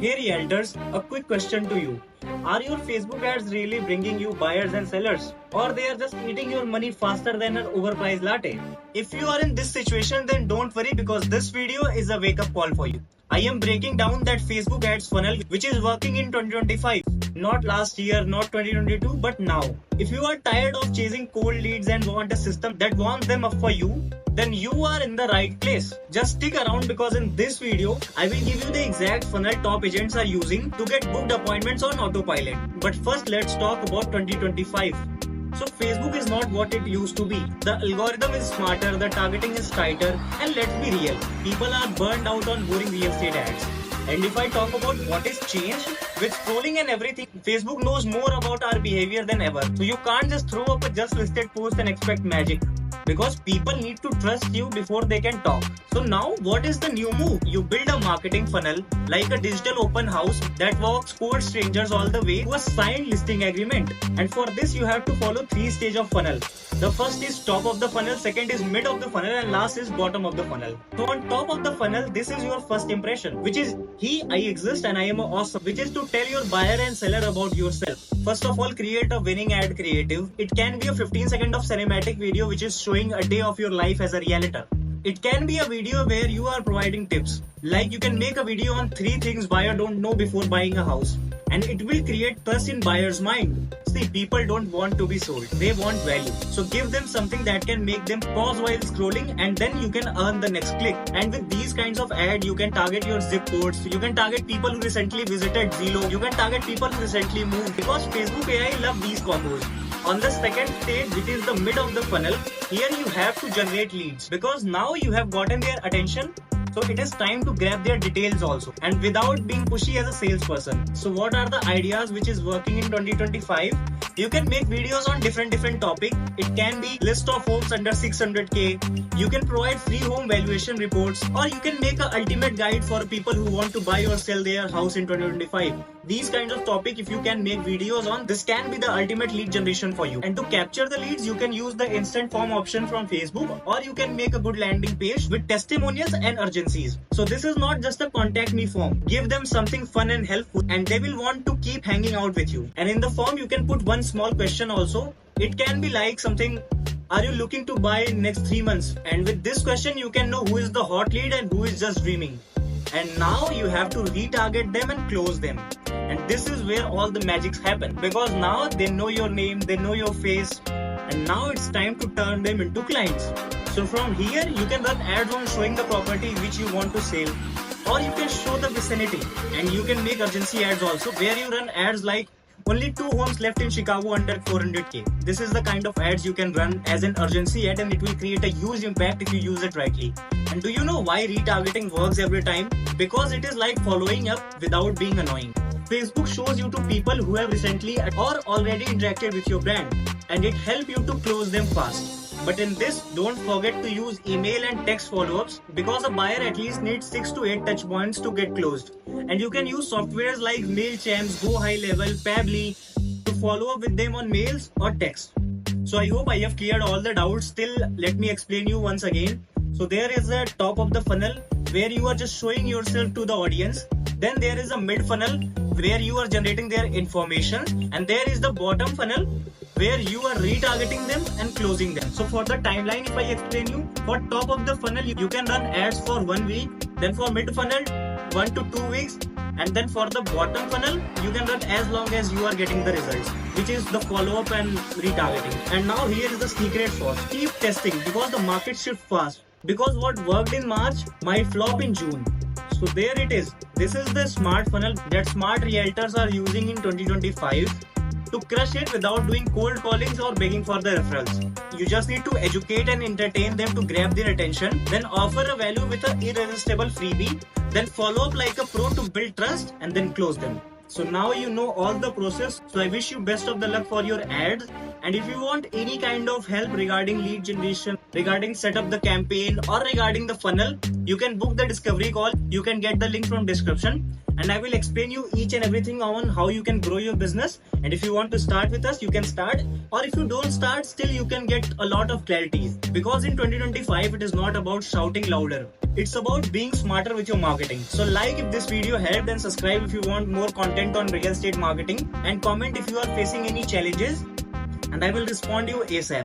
Hey realtors, a quick question to you. Are your Facebook ads really bringing you buyers and sellers? Or they are just eating your money faster than an overpriced latte? If you are in this situation, then don't worry because this video is a wake up call for you. I am breaking down that Facebook ads funnel which is working in 2025. Not last year, not 2022, but now. If you are tired of chasing cold leads and want a system that warms them up for you, then you are in the right place. Just stick around because in this video, I will give you the exact funnel top agents are using to get booked appointments on autopilot. But first, let's talk about 2025. So Facebook is not what it used to be. The algorithm is smarter, the targeting is tighter, and let's be real, people are burned out on boring real estate ads. And if I talk about what is changed, with scrolling and everything, Facebook knows more about our behavior than ever. So you can't just throw up a just listed post and expect magic. Because people need to trust you before they can talk. So now what is the new move? You build a marketing funnel like a digital open house that walks cold strangers all the way to a signed listing agreement. And for this you have to follow 3 stages of funnel. The first is top of the funnel, second is mid of the funnel, and last is bottom of the funnel. So on top of the funnel, this is your first impression, which is I exist and I am awesome, which is to tell your buyer and seller about yourself. First of all, create a winning ad creative. It can be a 15-second of cinematic video which is showing a day of your life as a realtor. It can be a video where you are providing tips. Like you can make a video on 3 things buyer don't know before buying a house. And it will create trust in buyer's mind. See, people don't want to be sold. They want value. So give them something that can make them pause while scrolling and then you can earn the next click. And with these kinds of ad, you can target your zip codes. You can target people who recently visited Zillow. You can target people who recently moved because Facebook AI love these combos. On the second stage, which is the mid of the funnel, here you have to generate leads because now you have gotten their attention. So it is time to grab their details also and without being pushy as a salesperson. So what are the ideas which is working in 2025? You can make videos on different topic. It can be list of homes under 600k. You can provide free home valuation reports or you can make an ultimate guide for people who want to buy or sell their house in 2025. These kinds of topic, if you can make videos on, this can be the ultimate lead generation for you. And to capture the leads, you can use the instant form option from Facebook or you can make a good landing page with testimonials and urgencies. So this is not just a contact me form. Give them something fun and helpful and they will want to keep hanging out with you. And in the form, you can put one small question also. It can be like something, are you looking to buy in next 3 months? And with this question, you can know who is the hot lead and who is just dreaming. And now you have to retarget them and close them. And this is where all the magics happen because now they know your name, they know your face, and now it's time to turn them into clients. So from here, you can run ads on showing the property which you want to sell, or you can show the vicinity, and you can make urgency ads also where you run ads like only 2 homes left in Chicago under 400k. This is the kind of ads you can run as an urgency ad and it will create a huge impact if you use it rightly. And do you know why retargeting works every time? Because it is like following up without being annoying. Facebook shows you to people who have recently or already interacted with your brand and it helps you to close them fast. But in this, don't forget to use email and text follow-ups because a buyer at least needs 6 to 8 touch points to get closed. And you can use softwares like Mailchimp, Go High Level, Pabbly to follow up with them on mails or text. So I hope I have cleared all the doubts. Still, let me explain you once again. So there is a top of the funnel where you are just showing yourself to the audience. Then there is a mid funnel where you are generating their information. And there is the bottom funnel where you are retargeting them and closing them. So for the timeline, if I explain you, for top of the funnel, you can run ads for 1 week. Then for mid funnel, 1 to 2 weeks. And then for the bottom funnel, you can run as long as you are getting the results, which is the follow-up and retargeting. And now here is the secret sauce. Keep testing because the market shifts fast. Because what worked in March might flop in June. So there it is. This is the smart funnel that smart realtors are using in 2025 to crush it without doing cold callings or begging for the referrals. You just need to educate and entertain them to grab their attention, then offer a value with an irresistible freebie, then follow up like a pro to build trust and then close them. So now you know all the process. So I wish you best of the luck for your ads. And if you want any kind of help regarding lead generation regarding set up the campaign or regarding the funnel, you can book the discovery call. You can get the link from description, and I will explain you each and everything on how you can grow your business. And if you want to start with us, you can start, or if you don't start, still you can get a lot of clarity, because in 2025 it is not about shouting louder, it's about being smarter with your marketing. So like if this video helped, and subscribe if you want more content on real estate marketing, and comment if you are facing any challenges, and I will respond you ASAP.